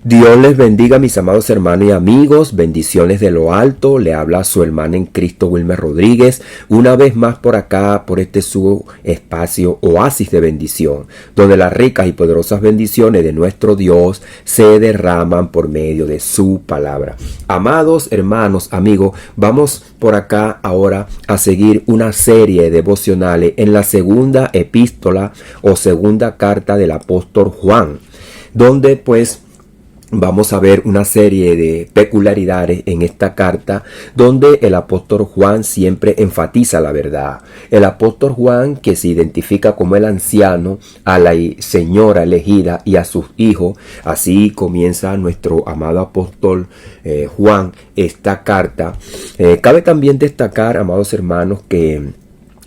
Dios les bendiga, mis amados hermanos y amigos. Bendiciones de lo alto. Le habla su hermana en Cristo, Wilmer Rodríguez. Una vez más por acá, por este su espacio Oasis de Bendición, donde las ricas y poderosas bendiciones de nuestro Dios se derraman por medio de su palabra. Amados hermanos, amigos, vamos por acá ahora a seguir una serie de devocionales en la segunda epístola o segunda carta del apóstol Juan, donde pues vamos a ver una serie de peculiaridades en esta carta donde el apóstol Juan siempre enfatiza la verdad. El apóstol Juan, que se identifica como el anciano, a la señora elegida y a sus hijos. Así comienza nuestro amado apóstol Juan esta carta. Cabe también destacar, amados hermanos, que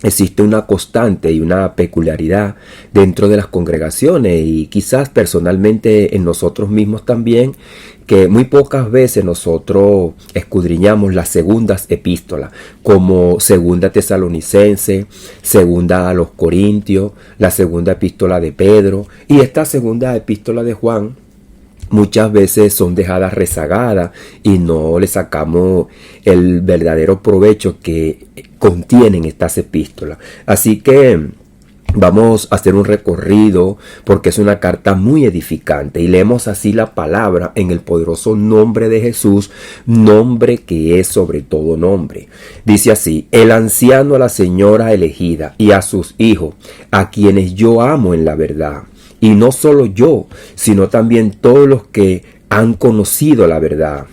existe una constante y una peculiaridad dentro de las congregaciones y quizás personalmente en nosotros mismos también, que muy pocas veces nosotros escudriñamos las segundas epístolas, como segunda Tesalonicense, segunda a los Corintios, la segunda epístola de Pedro y esta segunda epístola de Juan. Muchas veces son dejadas rezagadas y no le sacamos el verdadero provecho que contienen estas epístolas. Así que vamos a hacer un recorrido porque es una carta muy edificante y leemos así la palabra en el poderoso nombre de Jesús, nombre que es sobre todo nombre. Dice así: el anciano a la señora elegida y a sus hijos, a quienes yo amo en la verdad. Y no solo yo, sino también todos los que han conocido la verdad,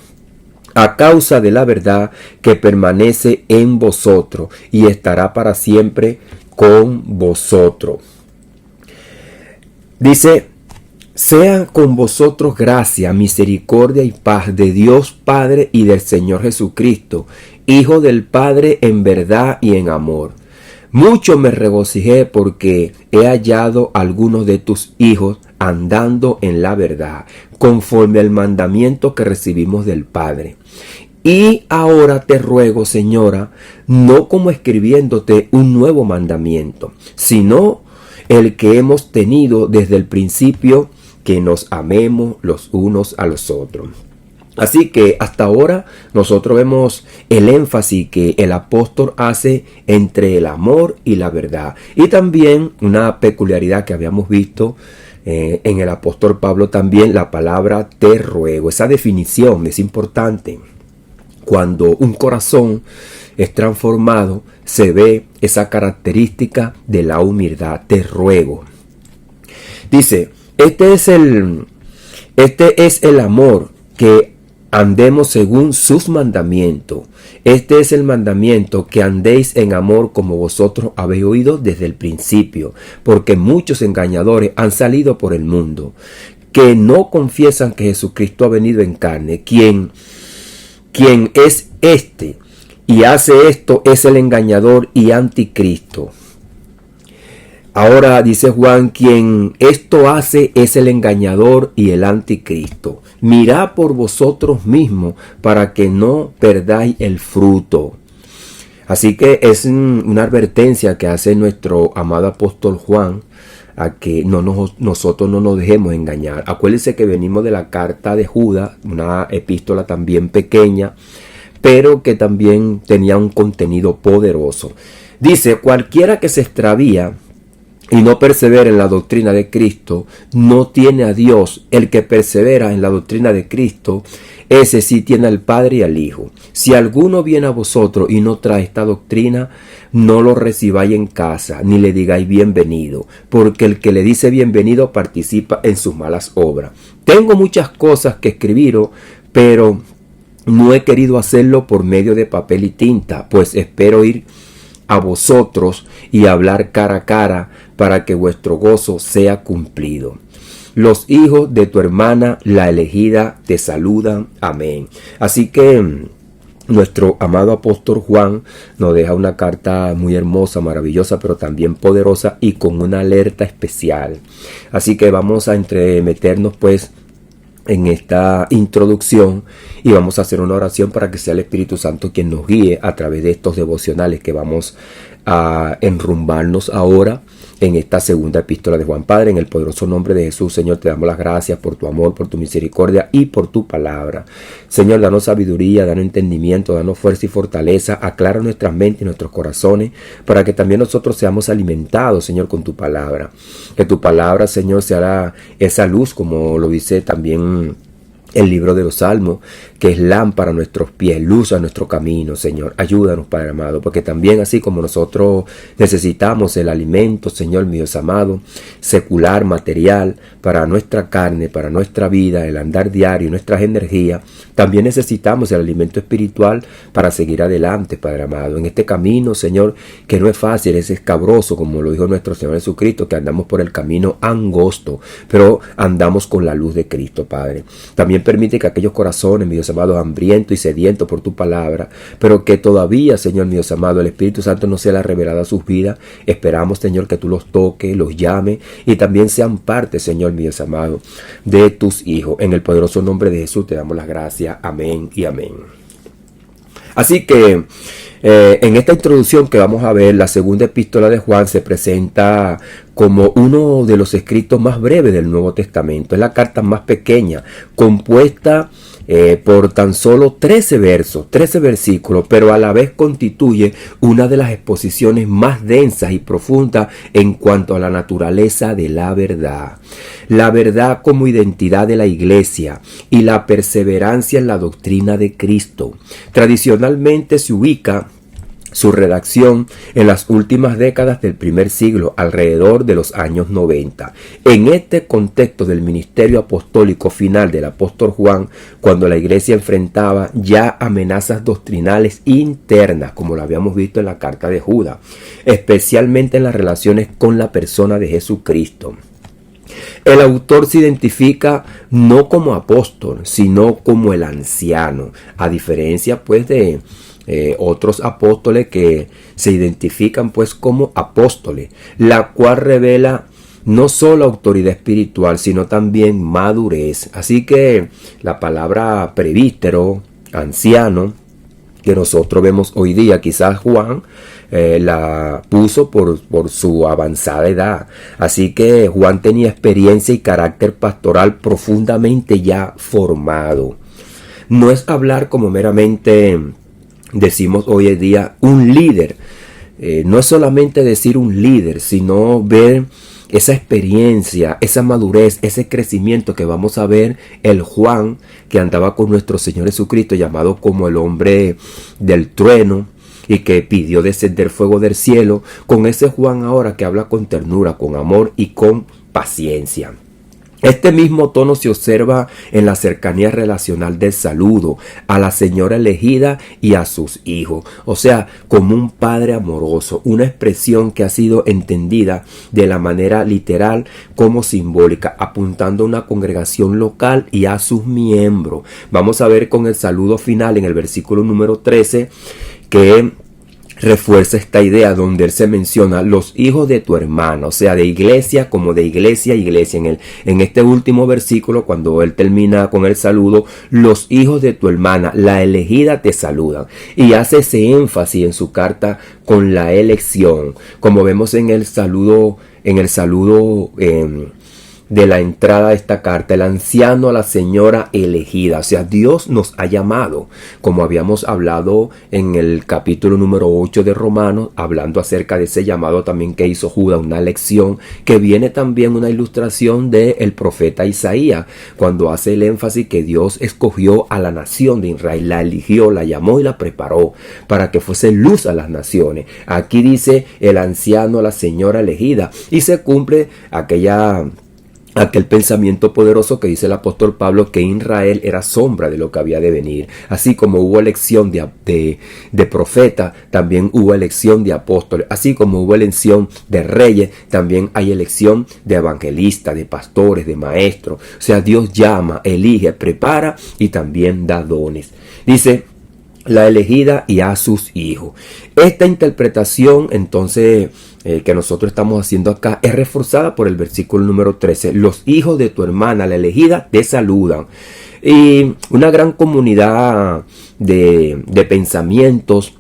a causa de la verdad que permanece en vosotros y estará para siempre con vosotros. Dice: sean con vosotros gracia, misericordia y paz de Dios Padre y del Señor Jesucristo, Hijo del Padre en verdad y en amor. Mucho me regocijé porque he hallado a algunos de tus hijos andando en la verdad, conforme al mandamiento que recibimos del Padre. Y ahora te ruego, Señora, no como escribiéndote un nuevo mandamiento, sino el que hemos tenido desde el principio, que nos amemos los unos a los otros. Así que hasta ahora nosotros vemos el énfasis que el apóstol hace entre el amor y la verdad. Y también una peculiaridad que habíamos visto en el apóstol Pablo también, la palabra te ruego. Esa definición es importante. Cuando un corazón es transformado, se ve esa característica de la humildad. Te ruego. Dice, este es el amor, que andemos según sus mandamientos. Este es el mandamiento, que andéis en amor como vosotros habéis oído desde el principio, porque muchos engañadores han salido por el mundo, que no confiesan que Jesucristo ha venido en carne. Quien es este y hace esto es el engañador y anticristo. Ahora dice Juan: quien esto hace es el engañador y el anticristo. Mirad por vosotros mismos para que no perdáis el fruto. Así que es una advertencia que hace nuestro amado apóstol Juan, a que nosotros no nos dejemos engañar. Acuérdense que venimos de la carta de Judas, una epístola también pequeña, pero que también tenía un contenido poderoso. Dice: cualquiera que se extravía y no persevera en la doctrina de Cristo, no tiene a Dios. El que persevera en la doctrina de Cristo, ese sí tiene al Padre y al Hijo. Si alguno viene a vosotros y no trae esta doctrina, no lo recibáis en casa, ni le digáis bienvenido, porque el que le dice bienvenido participa en sus malas obras. Tengo muchas cosas que escribiros, pero no he querido hacerlo por medio de papel y tinta, pues espero ir a vosotros y hablar cara a cara, para que vuestro gozo sea cumplido. Los hijos de tu hermana, la elegida, te saludan. Amén. Así que nuestro amado apóstol Juan nos deja una carta muy hermosa, maravillosa, pero también poderosa y con una alerta especial. Así que vamos a entremeternos pues en esta introducción y vamos a hacer una oración para que sea el Espíritu Santo quien nos guíe a través de estos devocionales que vamos a enrumbarnos ahora en esta segunda epístola de Juan. Padre, en el poderoso nombre de Jesús, Señor, te damos las gracias por tu amor, por tu misericordia y por tu palabra. Señor, danos sabiduría, danos entendimiento, danos fuerza y fortaleza, aclara nuestras mentes y nuestros corazones, para que también nosotros seamos alimentados, Señor, con tu palabra. Que tu palabra, Señor, sea esa luz, como lo dice también el libro de los Salmos, que es lámpara a nuestros pies, luz a nuestro camino, Señor. Ayúdanos, Padre amado, porque también así como nosotros necesitamos el alimento, Señor, mi Dios amado, secular, material, para nuestra carne, para nuestra vida, el andar diario, nuestras energías, también necesitamos el alimento espiritual para seguir adelante, Padre amado, en este camino, Señor, que no es fácil, es escabroso, como lo dijo nuestro Señor Jesucristo, que andamos por el camino angosto, pero andamos con la luz de Cristo, Padre. También permite que aquellos corazones, mi Dios amado, hambrientos y sedientos por tu palabra, pero que todavía, Señor, mi Dios amado, el Espíritu Santo no sea la revelada a sus vidas. Esperamos, Señor, que tú los toques, los llames y también sean parte, Señor, mi Dios amado, de tus hijos. En el poderoso nombre de Jesús te damos las gracias. Amén y amén. Así que en esta introducción que vamos a ver, la segunda epístola de Juan se presenta como uno de los escritos más breves del Nuevo Testamento. Es la carta más pequeña, compuesta por tan solo 13 versos, 13 versículos, pero a la vez constituye una de las exposiciones más densas y profundas en cuanto a la naturaleza de la verdad como identidad de la iglesia y la perseverancia en la doctrina de Cristo. Tradicionalmente se ubica su redacción en las últimas décadas del primer siglo, alrededor de los años 90. En este contexto del ministerio apostólico final del apóstol Juan, cuando la iglesia enfrentaba ya amenazas doctrinales internas, como lo habíamos visto en la carta de Judas, especialmente en las relaciones con la persona de Jesucristo. El autor se identifica no como apóstol, sino como el anciano, a diferencia pues de otros apóstoles que se identifican pues como apóstoles, la cual revela no solo autoridad espiritual, sino también madurez. Así que la palabra presbítero, anciano, que nosotros vemos hoy día, quizás Juan la puso por su avanzada edad. Así que Juan tenía experiencia y carácter pastoral profundamente ya formado. No es hablar como meramente decimos hoy en día un líder. No es solamente decir un líder, sino ver esa experiencia, esa madurez, ese crecimiento que vamos a ver el Juan que andaba con nuestro Señor Jesucristo, llamado como el hombre del trueno y que pidió descender fuego del cielo, con ese Juan ahora que habla con ternura, con amor y con paciencia. Este mismo tono se observa en la cercanía relacional del saludo a la señora elegida y a sus hijos. O sea, como un padre amoroso, una expresión que ha sido entendida de la manera literal como simbólica, apuntando a una congregación local y a sus miembros. Vamos a ver con el saludo final en el versículo número 13 que refuerza esta idea donde él se menciona los hijos de tu hermana, o sea, de iglesia como de iglesia a iglesia. En este último versículo, cuando él termina con el saludo, los hijos de tu hermana, la elegida, te saludan. Y hace ese énfasis en su carta con la elección, como vemos en el saludo de la entrada de esta carta, el anciano a la señora elegida. O sea, Dios nos ha llamado, como habíamos hablado en el capítulo número 8 de Romanos, hablando acerca de ese llamado también que hizo Judas, una lección que viene también una ilustración del profeta Isaías, cuando hace el énfasis que Dios escogió a la nación de Israel, la eligió, la llamó y la preparó para que fuese luz a las naciones. Aquí dice el anciano a la señora elegida y se cumple aquel pensamiento poderoso que dice el apóstol Pablo, que Israel era sombra de lo que había de venir. Así como hubo elección de profeta, también hubo elección de apóstoles. Así como hubo elección de reyes, también hay elección de evangelistas, de pastores, de maestros. O sea, Dios llama, elige, prepara y también da dones. Dice la elegida y a sus hijos. Esta interpretación entonces que nosotros estamos haciendo acá es reforzada por el versículo número 13. Los hijos de tu hermana, la elegida, te saludan. Y una gran comunidad de pensamientos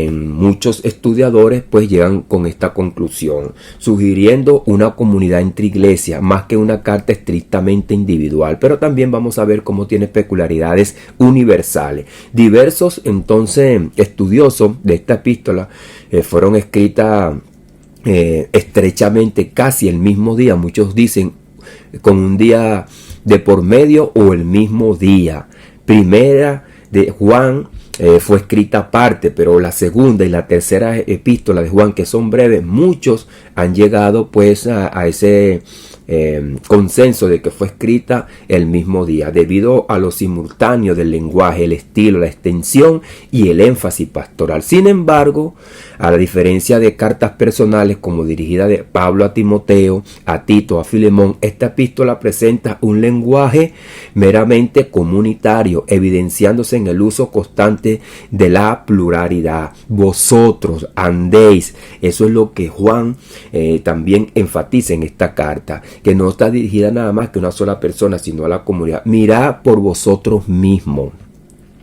en muchos estudiadores pues llegan con esta conclusión, sugiriendo una comunidad entre iglesias más que una carta estrictamente individual. Pero también vamos a ver cómo tiene peculiaridades universales. Diversos entonces estudiosos de esta epístola fueron escritas estrechamente casi el mismo día. Muchos dicen con un día de por medio o el mismo día. Primera de Juan fue escrita aparte, pero la segunda y la tercera epístola de Juan, que son breves, muchos han llegado pues a ese consenso de que fue escrita el mismo día, debido a lo simultáneo del lenguaje, el estilo, la extensión y el énfasis pastoral. Sin embargo, a la diferencia de cartas personales como dirigida de Pablo a Timoteo, a Tito, a Filemón, esta epístola presenta un lenguaje meramente comunitario, evidenciándose en el uso constante de la pluralidad. Vosotros andéis, eso es lo que Juan también enfatiza en esta carta, que no está dirigida nada más que a una sola persona, sino a la comunidad. Mirad por vosotros mismos.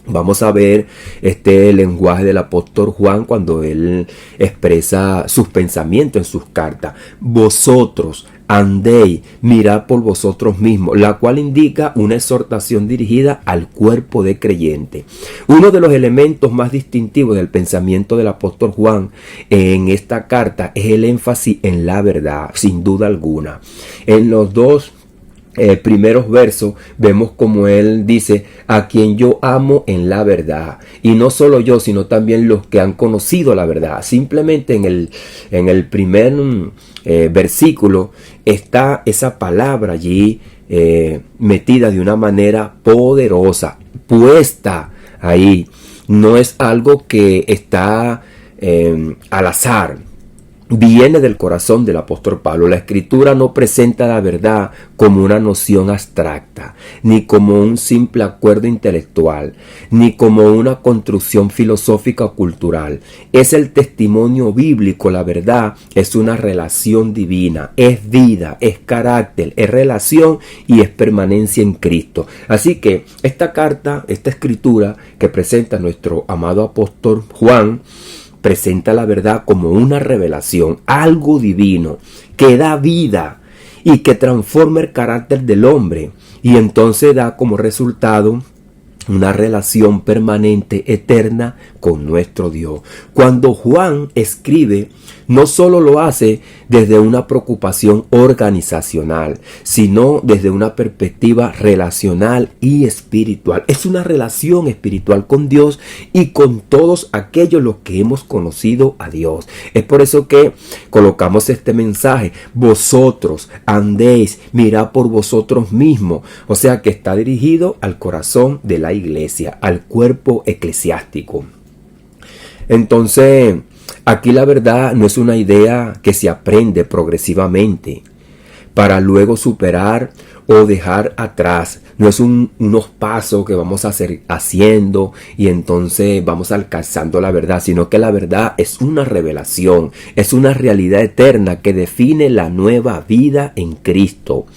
Vamos a ver este lenguaje del apóstol Juan cuando él expresa sus pensamientos en sus cartas. Vosotros andéis, mirad por vosotros mismos, la cual indica una exhortación dirigida al cuerpo de creyentes. Uno de los elementos más distintivos del pensamiento del apóstol Juan en esta carta es el énfasis en la verdad, sin duda alguna. En los dos primeros versos vemos como él dice: a quien yo amo en la verdad, y no solo yo, sino también los que han conocido la verdad. Simplemente en el primer versículo está esa palabra allí metida de una manera poderosa, puesta ahí. No es algo que está al azar. Viene del corazón del apóstol Pablo. La escritura no presenta la verdad como una noción abstracta, ni como un simple acuerdo intelectual, ni como una construcción filosófica o cultural. Es el testimonio bíblico. La verdad es una relación divina, es vida, es carácter, es relación y es permanencia en Cristo. Así que esta carta, esta escritura que presenta nuestro amado apóstol Juan, presenta la verdad como una revelación, algo divino, que da vida y que transforma el carácter del hombre. Y entonces da como resultado una relación permanente, eterna con nuestro Dios. Cuando Juan escribe, no solo lo hace desde una preocupación organizacional, sino desde una perspectiva relacional y espiritual. Es una relación espiritual con Dios y con todos aquellos los que hemos conocido a Dios. Es por eso que colocamos este mensaje: vosotros andéis, mirad por vosotros mismos. O sea que está dirigido al corazón de la iglesia, al cuerpo eclesiástico. Entonces, aquí la verdad no es una idea que se aprende progresivamente para luego superar o dejar atrás. No es unos pasos que vamos a hacer haciendo y entonces vamos alcanzando la verdad, sino que la verdad es una revelación, es una realidad eterna que define la nueva vida en Cristo,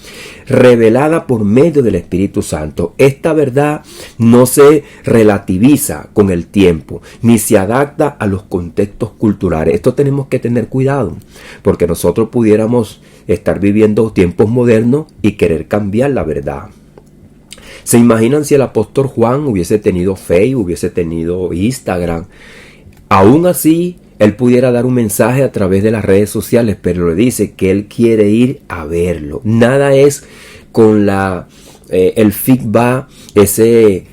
revelada por medio del Espíritu Santo. Esta verdad no se relativiza con el tiempo, ni se adapta a los contextos culturales. Esto tenemos que tener cuidado, porque nosotros pudiéramos estar viviendo tiempos modernos y querer cambiar la verdad. ¿Se imaginan si el apóstol Juan hubiese tenido Facebook, hubiese tenido Instagram? Aún así, él pudiera dar un mensaje a través de las redes sociales, pero le dice que él quiere ir a verlo. Nada es con el feedback, ese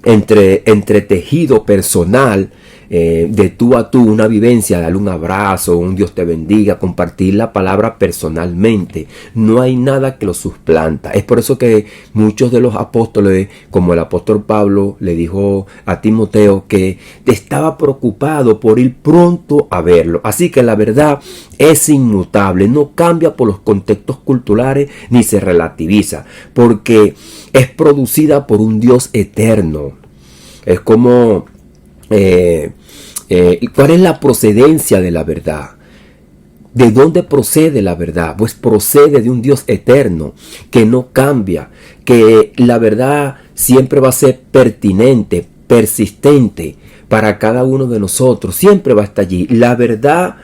entretejido personal, de tú a tú, una vivencia, darle un abrazo, un Dios te bendiga, compartir la palabra personalmente. No hay nada que lo suplanta. Es por eso que muchos de los apóstoles, como el apóstol Pablo le dijo a Timoteo, que estaba preocupado por ir pronto a verlo. Así que la verdad es inmutable, no cambia por los contextos culturales ni se relativiza, porque es producida por un Dios eterno. Es como ¿cuál es la procedencia de la verdad? ¿De dónde procede la verdad? Pues procede de un Dios eterno que no cambia, que la verdad siempre va a ser pertinente, persistente, para cada uno de nosotros. Siempre va a estar allí. La verdad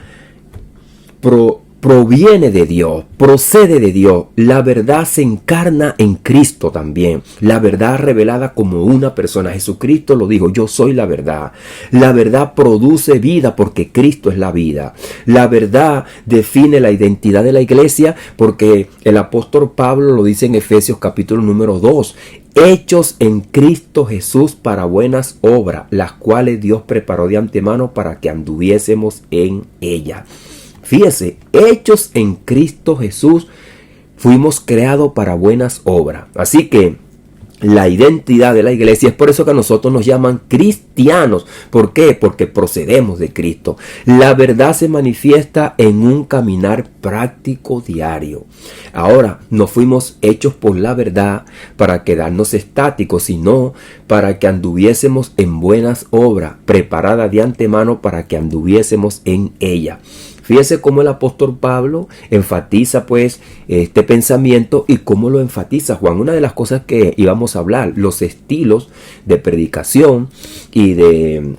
proviene de Dios, procede de Dios. La verdad se encarna en Cristo también. La verdad revelada como una persona. Jesucristo lo dijo: yo soy la verdad. La verdad produce vida porque Cristo es la vida. La verdad define la identidad de la iglesia porque el apóstol Pablo lo dice en Efesios capítulo número 2. Hechos en Cristo Jesús para buenas obras, las cuales Dios preparó de antemano para que anduviésemos en ellas. Fíjese, hechos en Cristo Jesús, fuimos creados para buenas obras. Así que la identidad de la iglesia, es por eso que a nosotros nos llaman cristianos. ¿Por qué? Porque procedemos de Cristo. La verdad se manifiesta en un caminar práctico diario. Ahora, no fuimos hechos por la verdad para quedarnos estáticos, sino para que anduviésemos en buenas obras, preparadas de antemano para que anduviésemos en ella. Fíjese cómo el apóstol Pablo enfatiza pues este pensamiento y cómo lo enfatiza Juan. Una de las cosas que íbamos a hablar, los estilos de predicación y de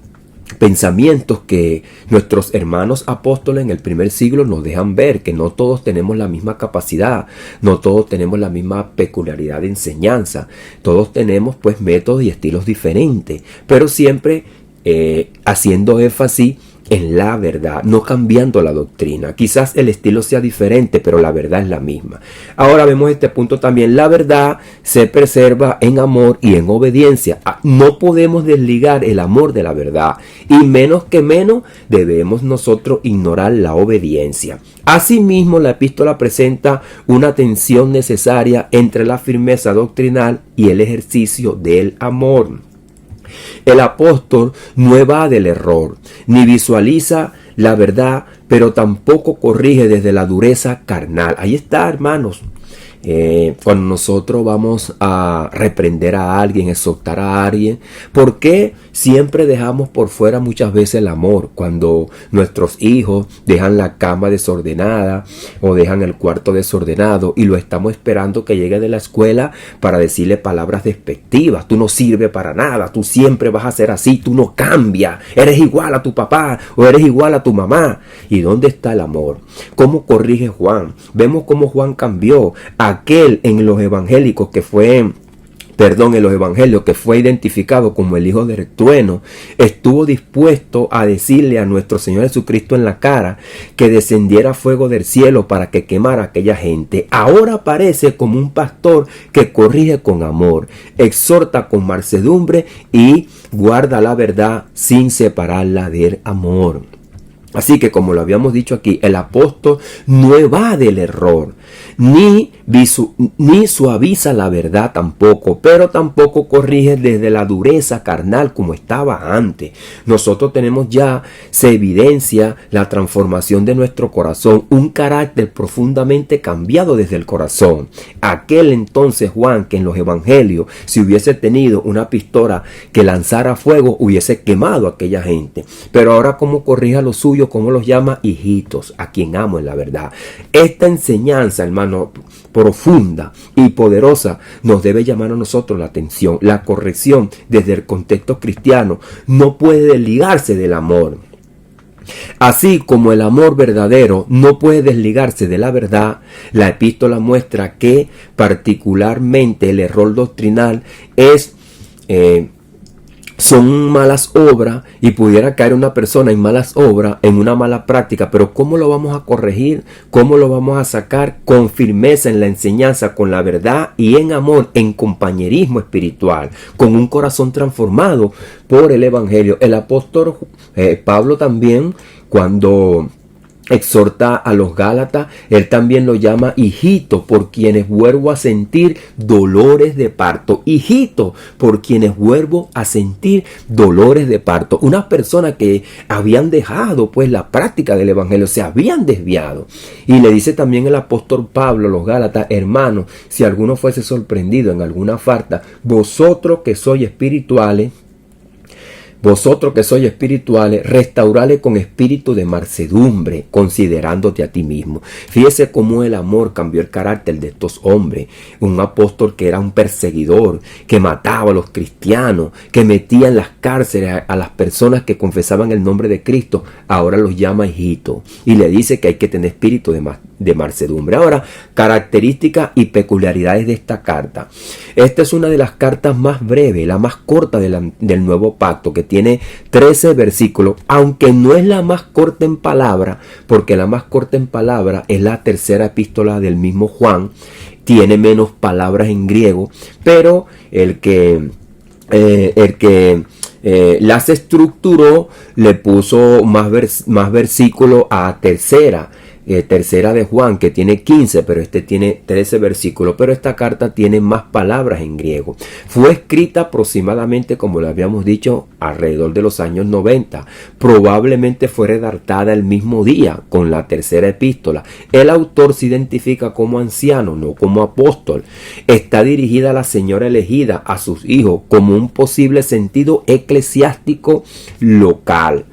pensamientos que nuestros hermanos apóstoles en el primer siglo nos dejan ver, que no todos tenemos la misma capacidad, no todos tenemos la misma peculiaridad de enseñanza, todos tenemos pues métodos y estilos diferentes, pero siempre haciendo énfasis en la verdad, no cambiando la doctrina. Quizás el estilo sea diferente, pero la verdad es la misma. Ahora vemos este punto también. La verdad se preserva en amor y en obediencia. No podemos desligar el amor de la verdad. Y menos debemos nosotros ignorar la obediencia. Asimismo, la epístola presenta una tensión necesaria entre la firmeza doctrinal y el ejercicio del amor. El apóstol no evade el error, ni visualiza la verdad, pero tampoco corrige desde la dureza carnal. Ahí está, hermanos. Cuando nosotros vamos a reprender a alguien, exhortar a alguien, ¿por qué siempre dejamos por fuera muchas veces el amor? Cuando nuestros hijos dejan la cama desordenada o dejan el cuarto desordenado y lo estamos esperando que llegue de la escuela para decirle palabras despectivas: tú no sirves para nada, tú siempre vas a ser así, tú no cambias, eres igual a tu papá o eres igual a tu mamá. ¿Y dónde está el amor? ¿Cómo corrige Juan? Vemos cómo Juan cambió. Aquel en los evangélicos en los evangelios que fue identificado como el hijo del trueno, estuvo dispuesto a decirle a nuestro Señor Jesucristo en la cara que descendiera fuego del cielo para que quemara a aquella gente. Ahora aparece como un pastor que corrige con amor, exhorta con mansedumbre y guarda la verdad sin separarla del amor. Así que, como lo habíamos dicho aquí, el apóstol no evade el error, ni suaviza la verdad tampoco, pero tampoco corrige desde la dureza carnal como estaba antes. Nosotros tenemos ya, se evidencia la transformación de nuestro corazón, un carácter profundamente cambiado desde el corazón. Aquel entonces Juan, que en los evangelios, si hubiese tenido una pistola que lanzara fuego, hubiese quemado a aquella gente. Pero ahora, ¿cómo corrige a los suyos? ¿Cómo los llama? Hijitos, a quien amo en la verdad. Esta enseñanza, hermano, profunda y poderosa, nos debe llamar a nosotros la atención. La corrección desde el contexto cristiano no puede desligarse del amor. Así como el amor verdadero no puede desligarse de la verdad, la epístola muestra que particularmente el error doctrinal son malas obras, y pudiera caer una persona en malas obras, en una mala práctica. Pero ¿cómo lo vamos a corregir? ¿Cómo lo vamos a sacar? Con firmeza en la enseñanza, con la verdad y en amor, en compañerismo espiritual, con un corazón transformado por el evangelio. El apóstol Pablo también, cuando exhorta a los Gálatas, él también lo llama hijito, por quienes vuelvo a sentir dolores de parto. Hijito, por quienes vuelvo a sentir dolores de parto. Unas personas que habían dejado pues la práctica del evangelio, se habían desviado. Y le dice también el apóstol Pablo a los Gálatas: hermanos, si alguno fuese sorprendido en alguna falta, vosotros que sois espirituales, Vosotros que sois espirituales, restaurale con espíritu de mansedumbre, considerándote a ti mismo. Fíjese cómo el amor cambió el carácter de estos hombres. Un apóstol que era un perseguidor, que mataba a los cristianos, que metía en las cárceles a las personas que confesaban el nombre de Cristo, ahora los llama hijitos y le dice que hay que tener espíritu de mansedumbre. Ahora, características y peculiaridades de esta carta. Esta es una de las cartas más breves, la más corta del Nuevo Pacto, que tiene 13 versículos, aunque no es la más corta en palabra, porque la más corta en palabra es la tercera epístola del mismo Juan, tiene menos palabras en griego, pero el que las estructuró le puso más versículos a tercera de Juan, que tiene 15, pero este tiene 13 versículos, pero esta carta tiene más palabras en griego. Fue escrita aproximadamente, como lo habíamos dicho, alrededor de los años 90. Probablemente fue redactada el mismo día con la tercera epístola. El autor se identifica como anciano, no como apóstol. Está dirigida a la señora elegida, a sus hijos, como un posible sentido eclesiástico local.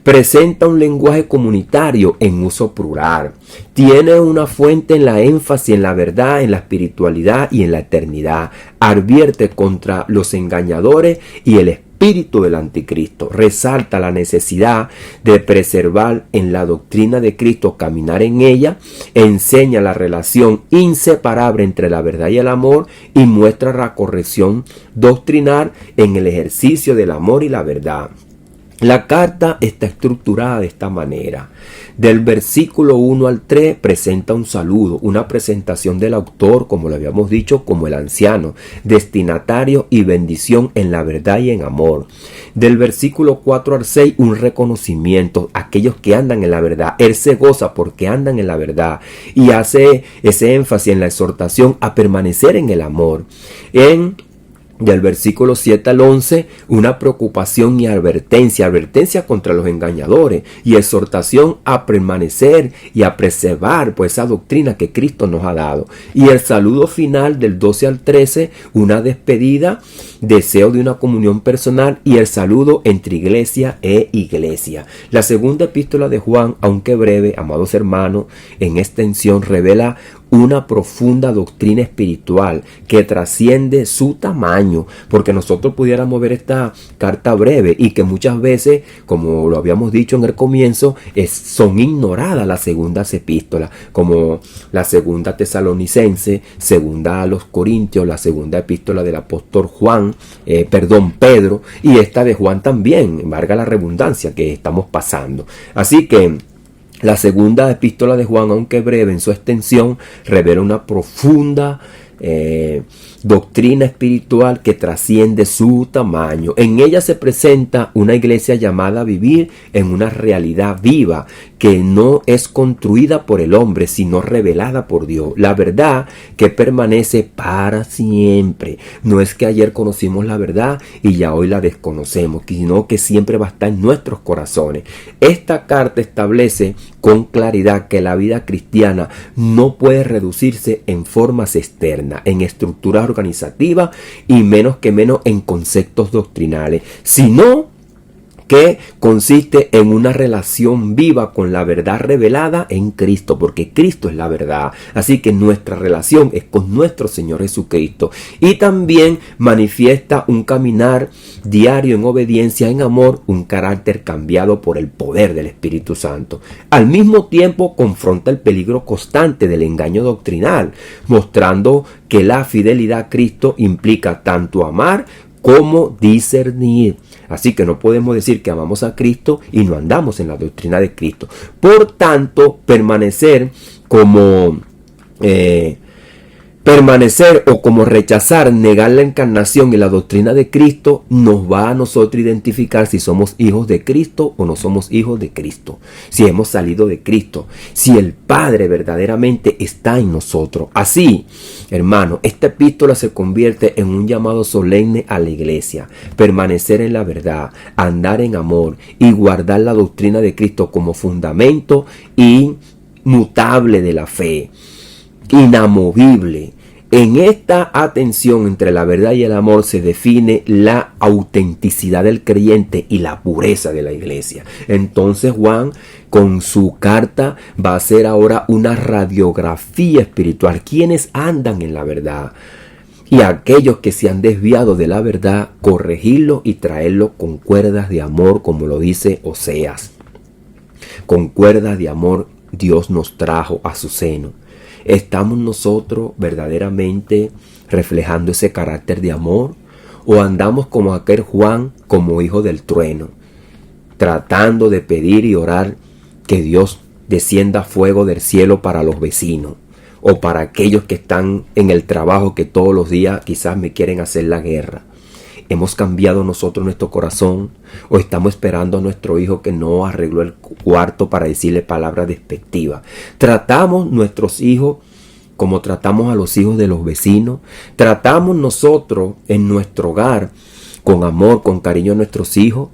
Presenta un lenguaje comunitario en uso plural. Tiene una fuente en la énfasis en la verdad, en la espiritualidad y en la eternidad. Advierte contra los engañadores y el espíritu del anticristo. Resalta la necesidad de preservar en la doctrina de Cristo, caminar en ella. Enseña la relación inseparable entre la verdad y el amor y muestra la corrección doctrinal en el ejercicio del amor y la verdad. La carta está estructurada de esta manera. Del versículo 1 al 3 presenta un saludo, una presentación del autor, como lo habíamos dicho, como el anciano, destinatario y bendición en la verdad y en amor. Del versículo 4 al 6 un reconocimiento a aquellos que andan en la verdad. Él se goza porque andan en la verdad y hace ese énfasis en la exhortación a permanecer en el amor. Del versículo 7 al 11, una preocupación y advertencia contra los engañadores y exhortación a permanecer y a preservar pues esa doctrina que Cristo nos ha dado. Y el saludo final del 12 al 13, una despedida, deseo de una comunión personal y el saludo entre iglesia e iglesia. La segunda epístola de Juan, aunque breve, amados hermanos, en extensión revela una profunda doctrina espiritual que trasciende su tamaño, porque nosotros pudiéramos ver esta carta breve y que muchas veces, como lo habíamos dicho en el comienzo, son ignoradas las segundas epístolas, como la segunda Tesalonicense, segunda a los Corintios, la segunda epístola del apóstol Pedro, y esta de Juan también, valga la redundancia que estamos pasando. Así que la segunda epístola de Juan, aunque breve en su extensión, revela una profunda doctrina espiritual que trasciende su tamaño. En ella se presenta una iglesia llamada a vivir en una realidad viva que no es construida por el hombre, sino revelada por Dios. La verdad que permanece para siempre. No es que ayer conocimos la verdad y ya hoy la desconocemos, sino que siempre va a estar en nuestros corazones. Esta carta establece con claridad que la vida cristiana no puede reducirse en formas externas, en estructuras organizativas y menos en conceptos doctrinales, sino que consiste en una relación viva con la verdad revelada en Cristo, porque Cristo es la verdad. Así que nuestra relación es con nuestro Señor Jesucristo, y también manifiesta un caminar diario en obediencia, en amor, un carácter cambiado por el poder del Espíritu Santo. Al mismo tiempo confronta el peligro constante del engaño doctrinal, mostrando que la fidelidad a Cristo implica tanto amar como discernir. Así que no podemos decir que amamos a Cristo y no andamos en la doctrina de Cristo. Por tanto, permanecer o como rechazar, negar la encarnación y la doctrina de Cristo nos va a nosotros identificar si somos hijos de Cristo o no somos hijos de Cristo. Si hemos salido de Cristo, si el Padre verdaderamente está en nosotros. Así, hermano, esta epístola se convierte en un llamado solemne a la iglesia. Permanecer en la verdad, andar en amor y guardar la doctrina de Cristo como fundamento inmutable de la fe. Inamovible. En esta atención entre la verdad y el amor se define la autenticidad del creyente y la pureza de la iglesia. Entonces Juan, con su carta, va a hacer ahora una radiografía espiritual. ¿Quiénes andan en la verdad? Y aquellos que se han desviado de la verdad, corregirlo y traerlo con cuerdas de amor, como lo dice Oseas. Con cuerdas de amor Dios nos trajo a su seno. ¿Estamos nosotros verdaderamente reflejando ese carácter de amor? ¿O andamos como aquel Juan, como hijo del trueno, tratando de pedir y orar que Dios descienda fuego del cielo para los vecinos? O para aquellos que están en el trabajo, que todos los días quizás me quieren hacer la guerra. ¿Hemos cambiado nosotros nuestro corazón? ¿O estamos esperando a nuestro hijo que no arregló el cuarto para decirle palabras despectivas? ¿Tratamos nuestros hijos como tratamos a los hijos de los vecinos? ¿Tratamos nosotros en nuestro hogar con amor, con cariño a nuestros hijos?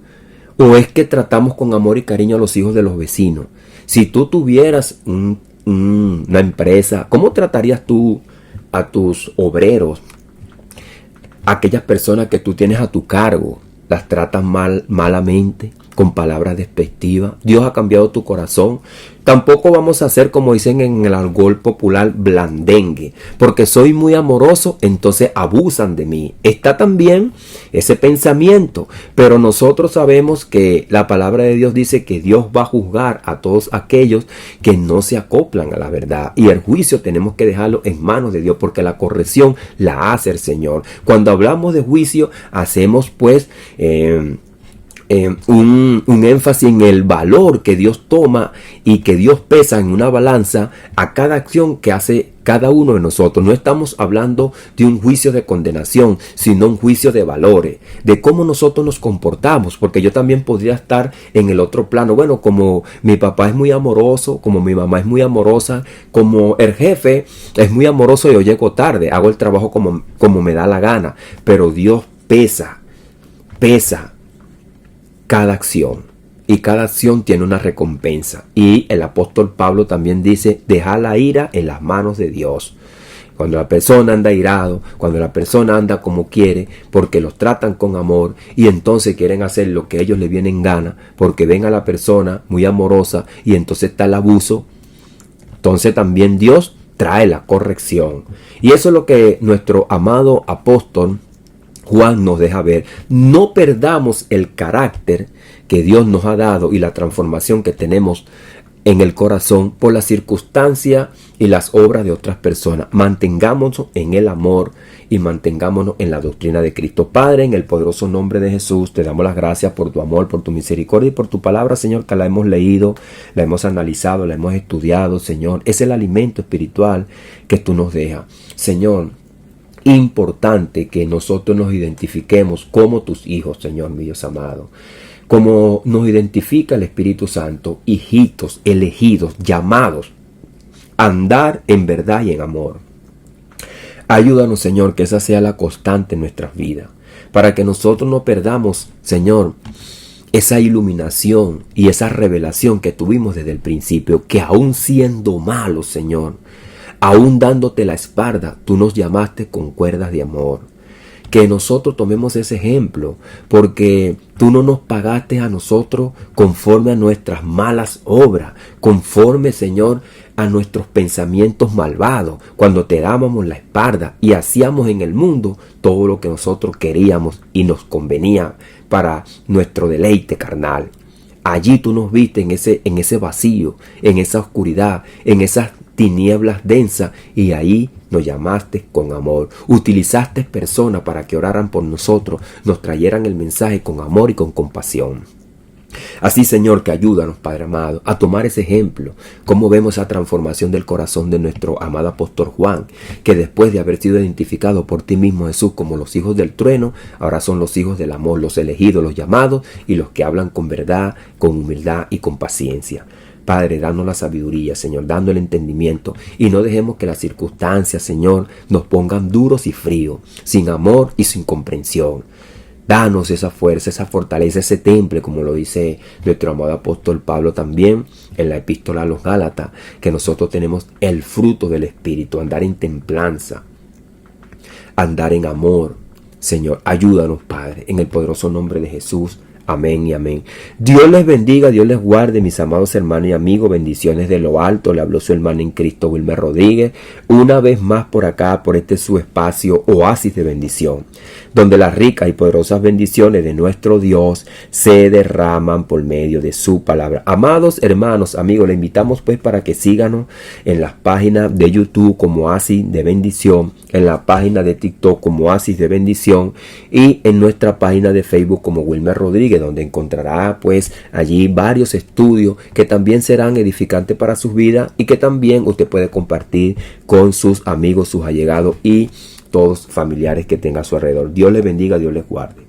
¿O es que tratamos con amor y cariño a los hijos de los vecinos? Si tú tuvieras una empresa, ¿cómo tratarías tú a tus obreros? Aquellas personas que tú tienes a tu cargo, las tratas malamente, con palabras despectivas. Dios ha cambiado tu corazón. Tampoco vamos a hacer, como dicen en el argot popular, blandengue, porque soy muy amoroso, entonces abusan de mí. Está también ese pensamiento, pero nosotros sabemos que la palabra de Dios dice que Dios va a juzgar a todos aquellos que no se acoplan a la verdad, y el juicio tenemos que dejarlo en manos de Dios, porque la corrección la hace el Señor. Cuando hablamos de juicio, hacemos pues un énfasis en el valor que Dios toma y que Dios pesa en una balanza a cada acción que hace cada uno de nosotros. No estamos hablando de un juicio de condenación, sino un juicio de valores, de cómo nosotros nos comportamos, porque yo también podría estar en el otro plano. Bueno, como mi papá es muy amoroso, como mi mamá es muy amorosa, como el jefe es muy amoroso, yo llego tarde, hago el trabajo como me da la gana, pero Dios pesa cada acción, y cada acción tiene una recompensa. Y el apóstol Pablo también dice: deja la ira en las manos de Dios. Cuando la persona anda irado, cuando la persona anda como quiere, porque los tratan con amor, y entonces quieren hacer lo que a ellos les viene en gana, porque ven a la persona muy amorosa, y entonces está el abuso, entonces también Dios trae la corrección. Y eso es lo que nuestro amado apóstol Juan nos deja ver. No perdamos el carácter que Dios nos ha dado y la transformación que tenemos en el corazón por la circunstancia y las obras de otras personas. Mantengámonos en el amor y mantengámonos en la doctrina de Cristo. Padre, en el poderoso nombre de Jesús, te damos las gracias por tu amor, por tu misericordia y por tu palabra, Señor, que la hemos leído, la hemos analizado, la hemos estudiado, Señor. Es el alimento espiritual que tú nos dejas, Señor. Importante que nosotros nos identifiquemos como tus hijos, Señor, mi Dios amado. Como nos identifica el Espíritu Santo, hijitos, elegidos, llamados a andar en verdad y en amor. Ayúdanos, Señor, que esa sea la constante en nuestras vidas, para que nosotros no perdamos, Señor, esa iluminación y esa revelación que tuvimos desde el principio, que aún siendo malos, Señor, aún dándote la espalda, tú nos llamaste con cuerdas de amor. Que nosotros tomemos ese ejemplo, porque tú no nos pagaste a nosotros conforme a nuestras malas obras, conforme, Señor, a nuestros pensamientos malvados, cuando te dábamos la espalda y hacíamos en el mundo todo lo que nosotros queríamos y nos convenía para nuestro deleite carnal. Allí tú nos viste en ese vacío, en esa oscuridad, en esas tinieblas densas, y ahí nos llamaste con amor. Utilizaste personas para que oraran por nosotros, nos trayeran el mensaje con amor y con compasión. Así, Señor, que ayúdanos, Padre amado, a tomar ese ejemplo. Cómo vemos esa transformación del corazón de nuestro amado apóstol Juan, que después de haber sido identificado por ti mismo, Jesús, como los hijos del trueno, ahora son los hijos del amor, los elegidos, los llamados y los que hablan con verdad, con humildad y con paciencia. Padre, danos la sabiduría, Señor, dando el entendimiento, y no dejemos que las circunstancias, Señor, nos pongan duros y fríos, sin amor y sin comprensión. Danos esa fuerza, esa fortaleza, ese temple, como lo dice nuestro amado apóstol Pablo también en la epístola a los Gálatas, que nosotros tenemos el fruto del Espíritu, andar en templanza, andar en amor. Señor, ayúdanos, Padre, en el poderoso nombre de Jesús. Amén y amén. Dios les bendiga, Dios les guarde, mis amados hermanos y amigos. Bendiciones de lo alto. Le habló su hermana en Cristo, Wilmer Rodríguez. Una vez más por acá, por este su espacio, Oasis de Bendición, donde las ricas y poderosas bendiciones de nuestro Dios se derraman por medio de su palabra. Amados hermanos, amigos, le invitamos pues para que síganos en las páginas de YouTube como Oasis de Bendición, en la página de TikTok como Oasis de Bendición y en nuestra página de Facebook como Wilmer Rodríguez, donde encontrará pues allí varios estudios que también serán edificantes para sus vidas y que también usted puede compartir con sus amigos, sus allegados y todos familiares que tenga a su alrededor. Dios les bendiga, Dios les guarde.